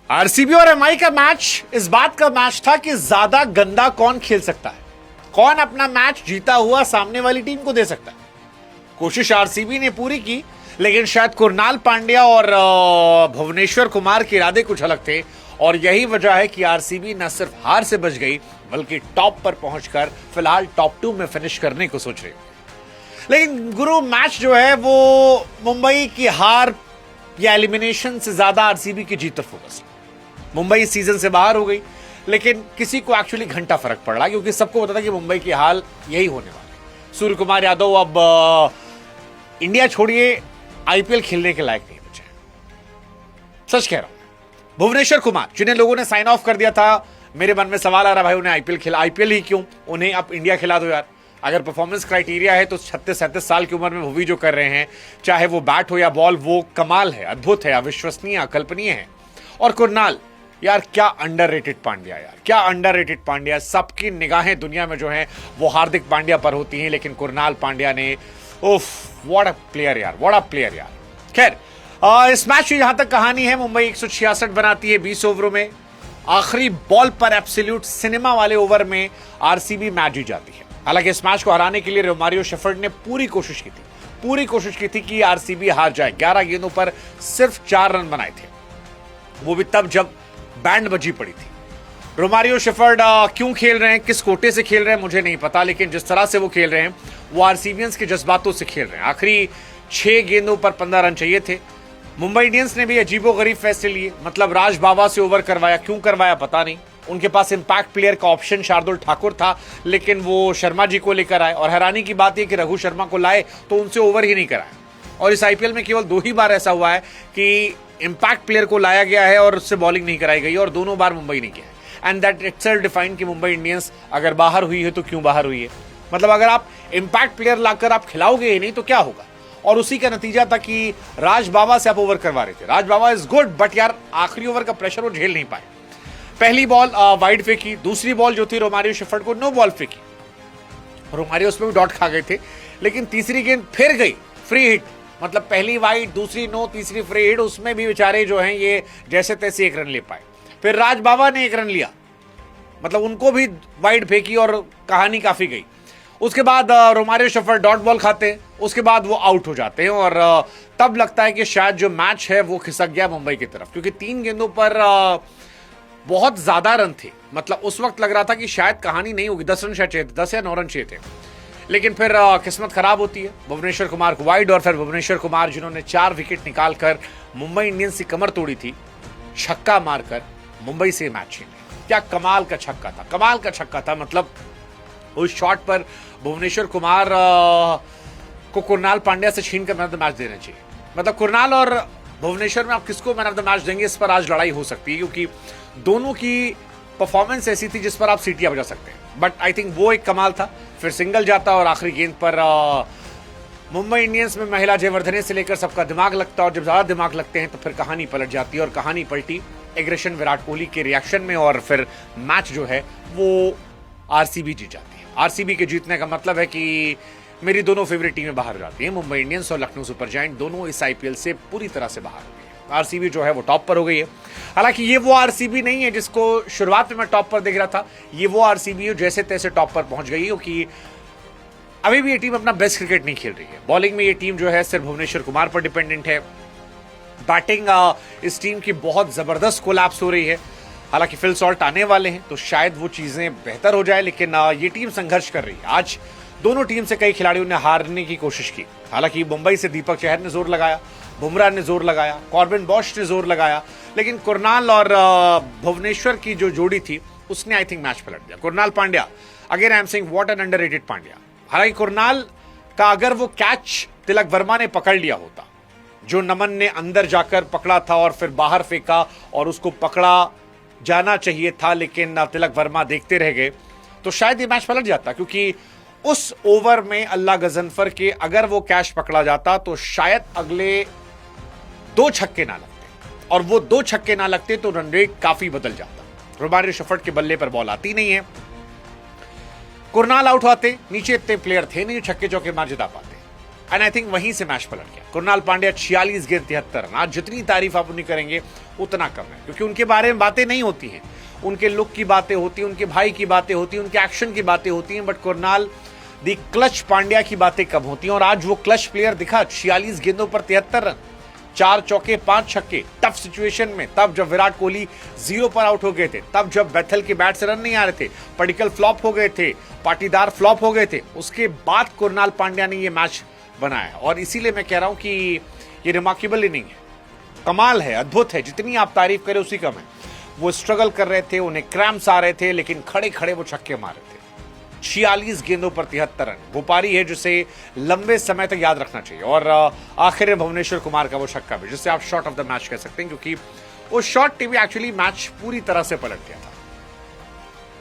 RCB और MI का match इस बात का मैच था कि ज्यादा गंदा कौन खेल सकता है, कौन अपना मैच जीता हुआ सामने वाली टीम को दे सकता है। कोशिश आरसीबी ने पूरी की, लेकिन शायद कुरनाल पांड्या और भुवनेश्वर कुमार के इरादे कुछ अलग थे और यही वजह है कि आरसीबी न सिर्फ हार से बच गई बल्कि टॉप पर पहुंचकर फिलहाल टॉप 2 में फिनिश करने को सोच रही है। लेकिन गुरु, मैच जो है वो मुंबई की हार या एलिमिनेशन से ज्यादा आरसीबी की जीत पर फोकस है। मुंबई इस सीजन से बाहर हो गई, लेकिन किसी को एक्चुअली घंटा फर्क पड़ रहा, क्योंकि सबको पता था कि मुंबई की हाल यही होने वाली है। सूर्य कुमार यादव अब इंडिया छोड़िए आईपीएल खेलने के लायक नहीं बचे। सच कह रहा हूं। भुवनेश्वर कुमार, जिन्हें लोगों ने साइन ऑफ कर दिया था, मेरे मन में सवाल आ रहा भाई उन्हें आईपीएल खेला, आईपीएल ही क्यों, उन्हें अब इंडिया खिला दो यार। अगर परफॉर्मेंस क्राइटेरिया है तो 36-37 साल की उम्र में भुवी जो कर रहे हैं, चाहे वो बैट हो या बॉल, वो कमाल है, अद्भुत है, अविश्वसनीय, अकल्पनीय है। और कुरनाल, यार क्या अंडररेटेड पांड्या, यार क्या अंडररेटेड पांड्या। सबकी निगाहें दुनिया में जो हैं वो हार्दिक पांड्या पर होती हैं, लेकिन कुरनाल पांड्या ने, उफ, व्हाट अ प्लेयर यार, व्हाट अ प्लेयर यार। खैर, इस मैच की जहां तक कहानी है, मुंबई 166 बनाती है 20 ओवरों में। आखिरी बॉल पर एब्सोल्यूट सिनेमा वाले ओवर में आरसीबी मैच जीत जाती है। हालांकि इस मैच को हराने के लिए रोमारियो शेफर्ड ने पूरी कोशिश की थी कि आरसीबी हार जाए। 11 गेंदों पर सिर्फ 4 रन बनाए थे, वो भी तब जब बैंड बजी पड़ी थी। रोमारियो शेफर्ड क्यों खेल रहे हैं, किस कोटे से खेल रहे हैं, मुझे नहीं पता, लेकिन जिस तरह से वो खेल रहे हैं वो आरसीबियंस के जज्बातों से खेल रहे हैं। आखिरी 6 गेंदों पर 15 रन चाहिए थे। मुंबई इंडियंस ने भी अजीबोगरीब फैसले लिए, मतलब राज बाबा से ओवर करवाया, क्यों करवाया पता नहीं। उनके पास इंपैक्ट प्लेयर का ऑप्शन शार्दुल ठाकुर था, लेकिन वो शर्मा जी को लेकर आए, और हैरानी की बात यह कि रघु शर्मा को लाए तो उनसे ओवर ही नहीं कराया। और इस आईपीएल में केवल 2 ही बार ऐसा हुआ है कि इंपैक्ट प्लेयर को लाया गया है और उससे बॉलिंग नहीं कराई गई, और दोनों बार मुंबई ने किया है। एंड दैट इटसेल्फ डिफाइन कि मुंबई इंडियंस अगर बाहर हुई है तो क्यों बाहर हुई है। मतलब अगर आप इंपैक्ट प्लेयर लाकर आप खिलाओगे ही नहीं तो क्या होगा। और उसी का नतीजा था कि राज बाबा से आप ओवर करवा रहे थे। राज बाबा इज गुड, बट यार आखिरी ओवर का प्रेशर वो झेल नहीं पाए। पहली बॉल वाइड फेंकी, दूसरी बॉल जो थी रोमारियो शेफर्ड को नो बॉल फेंकी, रोमारियो उसमें भी डॉट खा गए थे, लेकिन तीसरी गेंद फिर गई फ्री हिट। मतलब पहली वाइड, दूसरी नो, तीसरी फ्री हिट, उसमें भी बेचारे जो हैं ये जैसे तैसे 1 रन ले पाए। फिर राज बाबा ने 1 रन लिया, मतलब उनको भी वाइड फेंकी और कहानी काफी गई। उसके बाद रोमारियो शेफर्ड डॉट बॉल खाते हैं, उसके बाद वो आउट हो जाते हैं, और तब लगता है कि शायद जो मैच है वो खिसक गया मुंबई की तरफ, क्योंकि 3 गेंदों पर बहुत ज्यादा रन थे। मतलब उस वक्त लग रहा था कि शायद कहानी नहीं होगी, 10 रन शायद चाहिए थे, 10 या 9 रन चाहिए थे। लेकिन फिर किस्मत खराब होती है, भुवनेश्वर कुमार को वाइड, और फिर भुवनेश्वर कुमार जिन्होंने 4 विकेट निकालकर मुंबई इंडियंस की कमर तोड़ी थी, छक्का मारकर मुंबई से मैच छीन लिया। क्या कमाल का छक्का था, कमाल का छक्का था। मतलब उस शॉट पर भुवनेश्वर कुमार को कुरनाल पांड्या से छीन कर मैन ऑफ द मैच देना चाहिए। मतलब कुरनाल और भुवनेश्वर में आप किसको मैन ऑफ द मैच देंगे, इस पर आज लड़ाई हो सकती है, क्योंकि दोनों की परफॉर्मेंस ऐसी थी जिस पर आप सीटियां बजा सकते हैं। बट आई थिंक वो एक कमाल था। फिर सिंगल जाता और आखिरी गेंद पर मुंबई इंडियंस में महिला जयवर्धने से लेकर सबका दिमाग लगता, और जब ज्यादा दिमाग लगते हैं तो फिर कहानी पलट जाती है, और कहानी पलटी एग्रेशन विराट कोहली के रिएक्शन में, और फिर मैच जो है वो आरसीबी जीत जाती है। आरसीबी के जीतने का मतलब है कि मेरी दोनों फेवरेट टीमें बाहर हो जाती हैं। मुंबई इंडियंस और लखनऊ सुपर जायंट दोनों इस आईपीएल से पूरी तरह से बाहर हो गई है। आरसीबी जो है वो टॉप पर हो गई है। हालांकि ये वो आरसीबी नहीं है जिसको शुरुआत में मैं टॉप पर देख रहा था, ये वो आरसीबी है जैसे तैसे टॉप पर पहुंच गई है, क्योंकि अभी भी ये टीम अपना बेस्ट क्रिकेट नहीं खेल रही है। बॉलिंग में ये टीम जो है सिर्फ भुवनेश्वर कुमार पर डिपेंडेंट है। बैटिंग इस टीम की बहुत जबरदस्त कोलैप्स हो रही है। हालांकि फिल सॉल्ट आने वाले हैं तो शायद वो चीजें बेहतर हो जाए, लेकिन ये टीम संघर्ष कर रही है। आज दोनों टीम से कई खिलाड़ियों ने हारने की कोशिश की। हालांकि मुंबई से दीपक चहर ने जोर लगाया, बुमराह ने जोर लगाया, कॉर्बिन बॉश ने जोर लगाया, लेकिन कुरनाल और भुवनेश्वर की जो जोड़ी थी उसने आई थिंक मैच पलट दिया। Krunal Pandya, again I am saying what an underrated Pandya. हालांकि कुरनाल का अगर वो कैच तिलक वर्मा ने पकड़ लिया होता, जो नमन ने अंदर जाकर पकड़ा था और फिर बाहर फेंका, और उसको पकड़ा जाना चाहिए था लेकिन तिलक वर्मा देखते रह गए, तो शायद ये मैच पलट जाता। क्योंकि उस ओवर में अल्लाह गजनफर के अगर वो कैच पकड़ा जाता तो शायद अगले 2 छक्के ना लगते, और वो 2 छक्के ना लगते तो रन रेट काफी बदल जाता। रोमारियो शेफर्ड के बल्ले पर बॉल आती नहीं है, कुरनाल आउट होते, नीचे इतने प्लेयर थे नहीं जो छक्के चौके मार जिता पाते। एंड आई थिंक वहीं से मैच पलट गया। कुणाल पांड्या 46 गेंद 73 रन। आज जितनी तारीफ आप उन्हें करेंगे उतना कम है, क्योंकि उनके बारे में बातें नहीं होती हैं, उनके लुक की बातें होती हैं, उनके भाई की बातें होती हैं, उनके एक्शन की बातें होती हैं, but Kunal the clutch Pandya की बातें कम होती हैं। और आज वो क्लच प्लेयर दिखा, 46 गेंदों पर 73 रन, 4 चौके 5 छक्के, टफ सिचुएशन में, तब जब विराट कोहली 0 पर आउट हो गए थे, तब जब बैथल के बैट से रन नहीं आ रहे थे, पडिक्कल फ्लॉप हो गए थे, पाटीदार फ्लॉप हो गए थे, उसके बाद कुणाल पांड्या ने ये मैच बनाया। और इसीलिए मैं कह रहा हूं कि ये रिमार्केबल इनिंग है, कमाल है, अद्भुत है, जितनी आप तारीफ करें उसी कम है। वो स्ट्रगल कर रहे थे, उन्हें क्रैम्प्स आ रहे थे, लेकिन खड़े खड़े वो छक्के मार रहे थे। 46 गेंदों पर 73 रन, वो पारी है जिसे लंबे समय तक याद रखना चाहिए। और आखिर में भुवनेश्वर कुमार का वो छक्का भी, जिससे आप शॉट ऑफ द मैच कह सकते हैं, क्योंकि वो शॉट टीवी एक्चुअली मैच पूरी तरह से पलट गया था।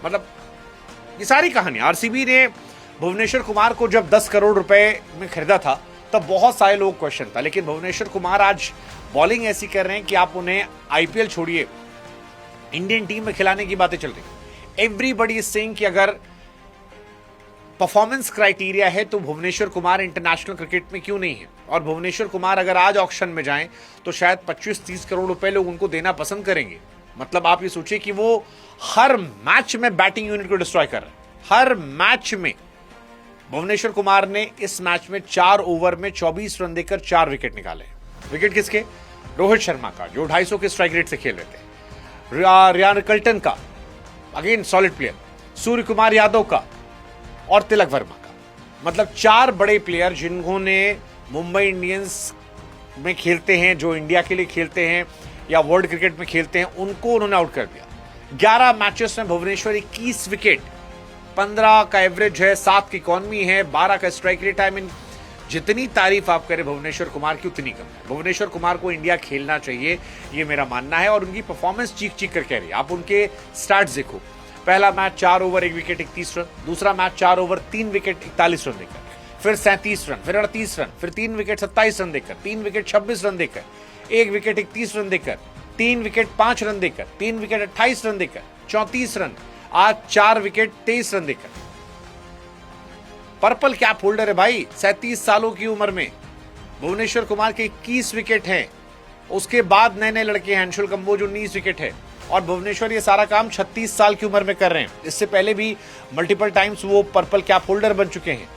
मतलब ये सारी कहानी, आरसीबी ने भुवनेश्वर कुमार को जब 10 करोड़ रुपए में खरीदा था तब बहुत सारे लोग क्वेश्चन था, लेकिन भुवनेश्वर कुमार आज बॉलिंग ऐसी कर रहे हैं कि आप उन्हें आईपीएल छोड़िए, इंडियन टीम में खिलाने की बातें चल रही। एवरीबॉडी इज सेइंग कि अगर परफॉर्मेंस क्राइटेरिया है तो भुवनेश्वर कुमार इंटरनेशनल क्रिकेट में क्यों नहीं है। और भुवनेश्वर कुमार अगर आज ऑक्शन में जाएं तो शायद 25-30 करोड़ रुपए लोग उनको देना पसंद करेंगे। मतलब आप ये सोचिए कि वो हर मैच में बैटिंग यूनिट को डिस्ट्रॉय कर रहे हैं, हर मैच में। भुवनेश्वर कुमार ने इस मैच में 4 ओवर में 24 रन देकर 4 विकेट निकाले। विकेट किसके? रोहित शर्मा का, जो 250 के स्ट्राइक रेट से खेल रहे थे, रियान कल्टन का, again solid player, Surya Kumar Yadav का, और तिलक वर्मा का। मतलब 4 बड़े प्लेयर जिन्होंने मुंबई इंडियंस में खेलते हैं, जो इंडिया के लिए खेलते हैं या वर्ल्ड क्रिकेट में खेलते हैं, उनको उन्होंने आउट कर दिया। 11 मैचेस में भुवनेश्वर 21 विकेट, 15 का एवरेज है, 7 की इकॉनमी है, 12 का स्ट्राइक रेट। आई मीन जितनी तारीफ आप करें भुवनेश्वर कुमार की उतनी कम है। भुवनेश्वर कुमार को इंडिया खेलना चाहिए, ये मेरा मानना है। और उनकी परफॉर्मेंस चीख चीख कर कह रही है। आप उनके स्टार्ट्स देखो, पहला मैच 4 ओवर 1 विकेट 31 रन, दूसरा मैच 4 ओवर 3 विकेट 41 रन देकर, फिर 37 रन, फिर 38 रन, फिर 3 विकेट 27 रन देकर, 3 विकेट 26 रन देकर, 1 विकेट 31 रन देकर, 3 विकेट 5 रन देकर, 3 विकेट 28 रन देकर, 34 रन, आज 4 विकेट 23 रन देकर। पर्पल कैप होल्डर है भाई, 37 सालों की उम्र में। भुवनेश्वर कुमार के 21 विकेट हैं। उसके बाद नए नए लड़के हैं, अंशुल कंबोज 19 विकेट है, और भुवनेश्वर ये सारा काम 36 साल की उम्र में कर रहे हैं। इससे पहले भी मल्टीपल टाइम्स वो पर्पल कैप होल्डर बन चुके हैं।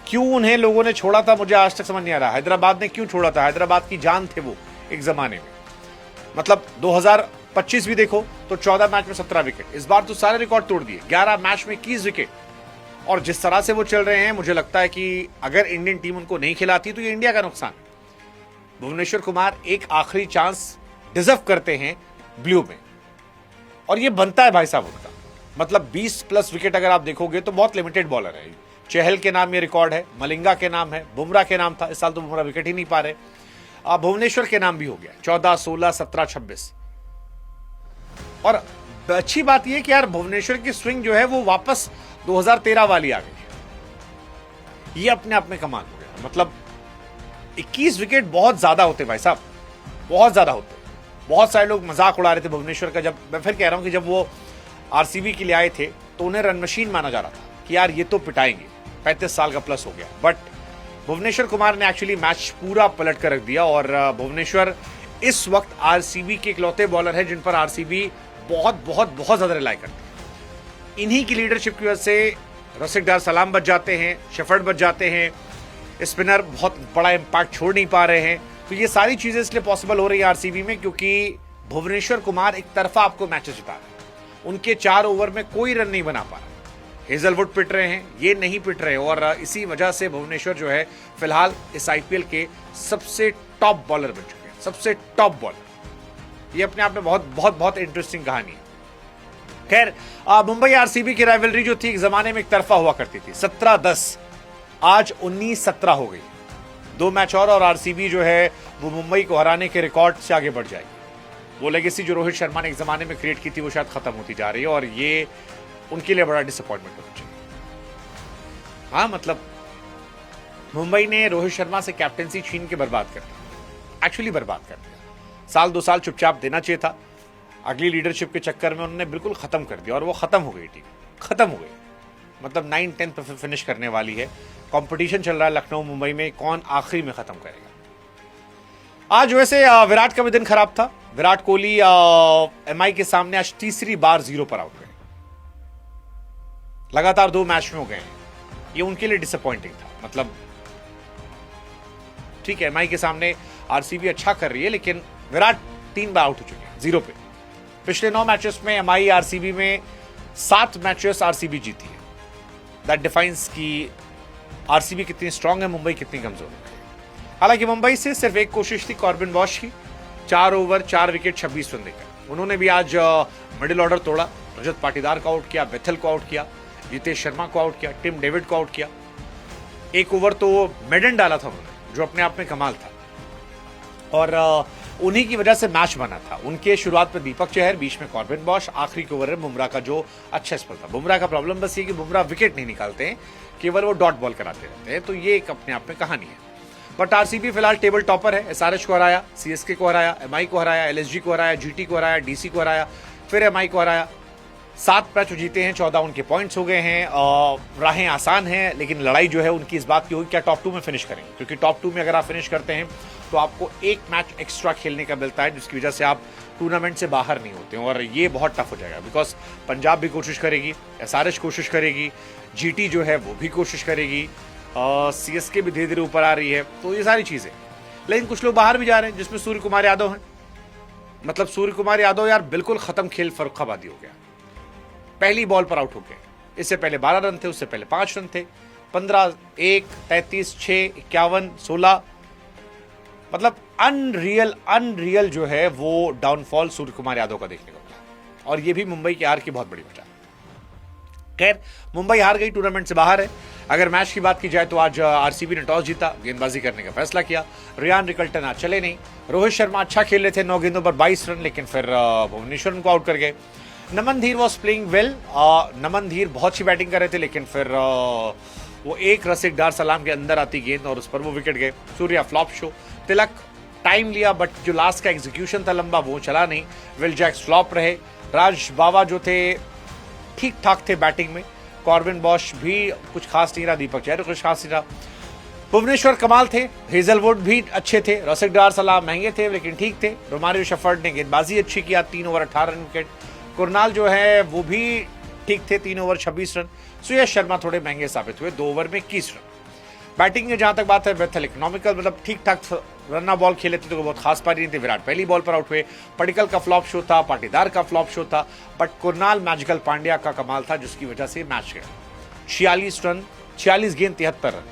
क्यों उन्हें लोगों ने छोड़ा था, मुझे आज तक समझ नहीं आ रहा। हैदराबाद ने क्यों छोड़ा था? हैदराबाद की जान थे वो एक जमाने में। मतलब 2025 भी देखो तो 14 मैच में 17 विकेट, इस बार तो सारे रिकॉर्ड तोड़ दिए, 11 मैच में 21 विकेट। और जिस तरह से वो चल रहे हैं, मुझे लगता है कि अगर इंडियन टीम उनको नहीं खिलाती तो ये इंडिया का नुकसान। भुवनेश्वर कुमार एक आखिरी चांस डिजर्व करते हैं ब्लू में, और ये बनता है भाई साहब उनका। मतलब 20+ विकेट अगर आप देखोगे तो बहुत लिमिटेड बॉलर है। चहल के नाम ये रिकॉर्ड है, मलिंगा के नाम है, बुमराह के नाम था, इस साल तो बुमराह विकेट ही नहीं पा रहे। भुवनेश्वर के नाम भी हो गया 14, 16, 17, 26। और अच्छी बात यह कि यार भुवनेश्वर की स्विंग जो है वो वापस 2013 वाली आ गई। ये अपने आप में कमाल हो गया। मतलब 21 विकेट बहुत ज्यादा होते भाई साहब, बहुत ज्यादा होते। बहुत सारे लोग मजाक उड़ा रहे थे भुवनेश्वर का। जब मैं फिर कह रहा हूं कि जब वो आरसीबी के लिए आए थे तो उन्हें रन मशीन माना जा रहा था कि यार ये तो पिटाएंगे, 35 साल का प्लस हो गया। बट भुवनेश्वर कुमार ने एक्चुअली मैच पूरा पलट कर रख दिया। और भुवनेश्वर इस वक्त आरसीबी के इकलौते बॉलर है जिन पर आरसीबी बहुत बहुत बहुत ज्यादा रिलाई करती है। इन्हीं की लीडरशिप की वजह से रसिक डार सलाम बच जाते हैं, शेफर्ड बच जाते हैं, स्पिनर बहुत बड़ा इंपैक्ट छोड़ नहीं पा रहे हैं। तो ये सारी चीजें इसलिए पॉसिबल हो रही है आरसीबी में क्योंकि भुवनेश्वर कुमार एक तरफा आपको मैचेस जिता रहे हैं। उनके 4 ओवर में कोई रन नहीं बना पा रहा। हेजलवुड पिट रहे हैं, ये नहीं पिट रहे, और इसी वजह से भुवनेश्वर जो है फिलहाल इस आईपीएल के सबसे टॉप बॉलर बन चुके हैं, सबसे टॉप बॉलर। ये अपने आप में बहुत बहुत बहुत इंटरेस्टिंग कहानी है। खैर, मुंबई आरसीबी की राइवलरी जो थी एक जमाने में एक तरफा हुआ करती थी, 17-10, आज 19-17 हो गई। 2 मैच और आरसीबी जो है वो मुंबई को हराने के रिकॉर्ड से आगे बढ़ जाएगी। वो लेगेसी जो रोहित शर्मा ने एक जमाने में क्रिएट की थी वो शायद खत्म होती जा रही है, और ये उनके लिए बड़ा डिसअपॉइंटमेंट होना चाहिए। हाँ, मतलब मुंबई ने रोहित शर्मा से कैप्टेंसी छीन के बर्बाद कर दिया, एक्चुअली बर्बाद कर दिया। 1-2 साल चुपचाप देना चाहिए था, अगली लीडरशिप के चक्कर में उन्होंने बिल्कुल खत्म कर दिया, और वो खत्म हो गई टीम, खत्म हो गई। मतलब 9-10 पे फिनिश करने वाली है। कंपटीशन चल रहा है लखनऊ मुंबई में, कौन आखिरी में खत्म करेगा। आज वैसे विराट का भी दिन खराब था। विराट कोहली एमआई के सामने आज तीसरी बार 0 पर आउट हुए, लगातार 2 मैच में हो गए। ये उनके लिए डिसअपॉइंटिंग था। मतलब ठीक है, एमआई के सामने आरसीबी अच्छा कर रही है, लेकिन विराट 3 बार आउट हो चुके हैं 0 पे। पिछले 9 मैचेस में एमआई आरसीबी में 7 मैचेस आरसीबी जीती है। दैट डिफाइंस कि आरसीबी कितनी स्ट्रांग है, मुंबई कितनी कमजोर है। हालांकि मुंबई से सिर्फ एक कोशिश थी कॉर्बिन बॉश की, 4 ओवर 4 विकेट 26 रन देकर। उन्होंने भी आज मिडिल ऑर्डर तोड़ा। रजत पाटीदार को आउट किया, बेथल को आउट किया, जितेश शर्मा को आउट किया, टिम डेविड को आउट किया। 1 ओवर तो मेडन डाला था उन्होंने, जो अपने आप में कमाल था, और उन्हीं की वजह से मैच बना था। उनके शुरुआत में दीपक चहर, बीच में कॉर्बिन बॉश, आखिरी के ओवर में बुमराह का जो अच्छा स्पेल था। बुमराह का प्रॉब्लम बस ये कि बुमराह विकेट नहीं निकालते हैं, केवल वो डॉट बॉल कराते रहते हैं, तो ये एक अपने आप में कहानी है। बट आरसीबी फिलहाल टेबल टॉपर है। एसआरएच को हराया, सीएसके को हराया, एमआई को हराया, एलएसजी को हराया, जीटी को हराया, डीसी को हराया, फिर एमआई को हराया। 7 मैच जीते हैं, 14 उनके पॉइंट्स हो गए हैं। राहें आसान हैं, लेकिन लड़ाई जो है उनकी इस बात की होगी क्या टॉप 2 में फिनिश करेंगे, क्योंकि टॉप 2 में अगर आप फिनिश करते हैं तो आपको 1 मैच एक्स्ट्रा खेलने का मिलता है, जिसकी वजह से आप टूर्नामेंट से बाहर नहीं होते हैं, और ये बहुत टफ हो जाएगा। बिकॉज पंजाब भी कोशिश करेगी, एसआरएच कोशिश करेगी, जीटी जो है वो भी कोशिश करेगी, सीएसके भी धीरे धीरे ऊपर आ रही है, तो ये सारी चीजें। लेकिन कुछ लोग बाहर भी जा रहे हैं, जिसमें सूर्य कुमार यादव हैं। मतलब सूर्य कुमार यादव यार बिल्कुल खत्म खेल फर्रुखाबादी हो गया, पहली बॉल पर आउट हो गए। इससे पहले 12 रन थे, उससे पहले 5 रन थे, 15, 1, 33, 6, 51, 16। मतलब अनरियल जो है वो डाउनफॉल सूर्य कुमार यादव का देखने को मिला, और ये भी मुंबई की हार की बहुत बड़ी वजह। खैर, मुंबई हार गई, टूर्नामेंट से बाहर है। अगर मैच की बात की जाए तो आज आरसीबी ने टॉस जीता, गेंदबाजी करने का फैसला किया। रियान रिकल्टन आज चले नहीं। रोहित शर्मा अच्छा खेल रहे थे, 9 गेंदों पर 22 रन, लेकिन फिर भुवनेश्वर को आउट कर गए। नमन धीर वॉज प्लेइंग वेल। नमन धीर बहुत सी बैटिंग कर रहे थे, लेकिन फिर वो एक रसिक डार सलाम के अंदर आती गेंद और उस पर वो विकेट गए। Surya flop show. Tilak time लिया, बट जो लास्ट का एग्जीक्यूशन था लंबा, वो चला नहीं। विल जैक्स फ्लॉप रहे। राज बावा जो थे ठीक ठाक थे बैटिंग में। कॉर्बिन बॉश भी कुछ खास नहीं रहा, दीपक चहर कुछ खास नहीं रहा। भुवनेश्वर कमाल थे, हेजलवुड भी अच्छे थे, रसिक डार सलाम महंगे थे लेकिन ठीक थे। रोमारियो शेफर्ड ने गेंदबाजी अच्छी किया, 3 ओवर 18 रन विकेट। कुरनाल जो है वो भी ठीक थे, 3 ओवर 26 रन। सुयश शर्मा थोड़े महंगे साबित हुए, 2 ओवर में 21 रन। बैटिंग में जहां तक बात है, बेथल इकोनॉमिकल, मतलब ठीक ठाक रन्ना बॉल खेले थे, तो बहुत खास पारी नहीं थी। विराट पहली बॉल पर आउट हुए। पडिक्कल का फ्लॉप शो था, पाटीदार का फ्लॉप शो था, बट कुरनाल मैजिकल पांड्या का कमाल था, जिसकी वजह से मैच गया। 46 रन, 46 गेंद 73 रन,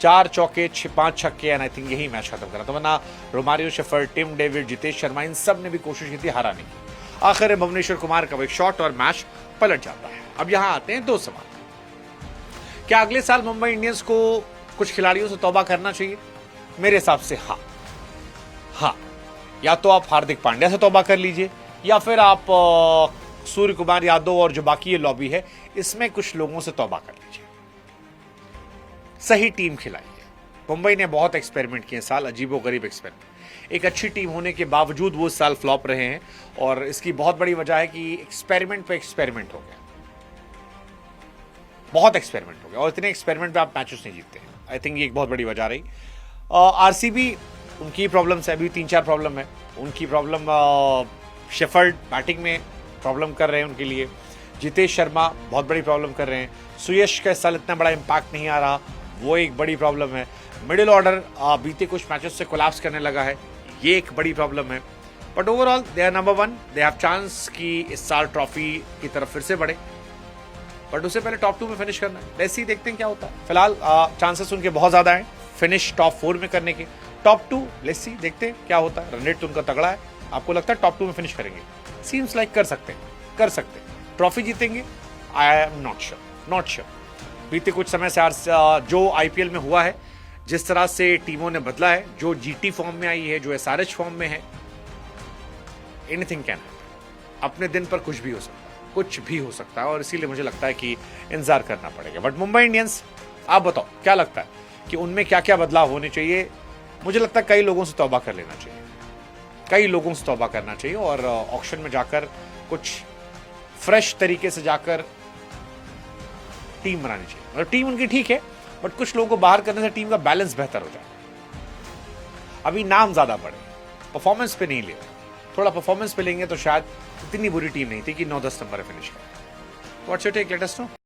4 चौके 5 छक्के, एंड आई थिंक यही मैच खत्म करा था। वरना Romario Shepherd, Tim David, Jitesh Sharma, इन सब ने भी कोशिश की थी हराने की। आखिर भुवनेश्वर कुमार का एक शॉट और मैच पलट जाता है। अब यहां आते हैं 2 सवाल। क्या अगले साल मुंबई इंडियंस को कुछ खिलाड़ियों से तौबा करना चाहिए? मेरे हिसाब से हाँ। या तो आप हार्दिक पांड्या से तौबा कर लीजिए, या फिर आप सूर्य कुमार यादव और जो बाकी ये लॉबी है, इसमें कुछ लोगों से तौबा कर लीजिए। सही टीम खिलाइए। मुंबई ने बहुत एक्सपेरिमेंट किए साल, अजीबोगरीब एक्सपेरिमेंट। एक अच्छी टीम होने के बावजूद वो इस साल फ्लॉप रहे हैं, और इसकी बहुत बड़ी वजह है कि एक्सपेरिमेंट पे एक्सपेरिमेंट हो गया, बहुत एक्सपेरिमेंट हो गया, और इतने एक्सपेरिमेंट पे आप मैचेस नहीं जीतते हैं। आई थिंक ये एक बहुत बड़ी वजह रही। आरसीबी, उनकी प्रॉब्लम है, अभी 3-4 प्रॉब्लम है उनकी। प्रॉब्लम शेफर्ड बैटिंग में प्रॉब्लम कर रहे हैं उनके लिए। जितेश शर्मा बहुत बड़ी प्रॉब्लम कर रहे हैं। सुयश का इस साल इतना बड़ा इंपैक्ट नहीं आ रहा, वो एक बड़ी प्रॉब्लम है। मिडिल ऑर्डर बीते कुछ मैचेस से कोलैप्स करने लगा है, ये एक बड़ी प्रॉब्लम है। But overall they are number 1, they have chance कि इस साल ट्रॉफी की तरफ फिर से बढ़े, बट उससे पहले टॉप 2 में फिनिश करना है। वैसे ही देखते हैं क्या होता है। फिलहाल चांसेस उनके बहुत ज्यादा हैं फिनिश टॉप 4 में करने के। टॉप 2 लेट्स सी, देखते हैं क्या होता है। रन रेट तो उनका तगड़ा है। आपको लगता है टॉप 2 में फिनिश करेंगे? सीम्स लाइक कर सकते हैं। ट्रॉफी जीतेंगे? I am not sure. बीते कुछ समय से जो आईपीएल में हुआ है, जिस तरह से टीमों ने बदला है, जो जीटी फॉर्म में आई है, जो एसआरएच फॉर्म में है, एनीथिंग कैन हैपन। अपने दिन पर कुछ भी हो सकता है, और इसीलिए मुझे लगता है कि इंतजार करना पड़ेगा। बट मुंबई इंडियंस, आप बताओ क्या लगता है कि उनमें क्या क्या बदलाव होने चाहिए? मुझे लगता है कई लोगों से तौबा कर लेना चाहिए, कई लोगों से तौबा करना चाहिए, और ऑक्शन में जाकर कुछ फ्रेश तरीके से जाकर टीम बनानी चाहिए। मतलब टीम उनकी ठीक है, बट कुछ लोगों को बाहर करने से टीम का बैलेंस बेहतर हो जाए। अभी नाम ज्यादा बढ़े, परफॉर्मेंस पे नहीं ले रहे। थोड़ा परफॉर्मेंस पे लेंगे तो शायद इतनी बुरी टीम नहीं थी कि 9-10 नंबर फिनिश करें। What's your take, let us no.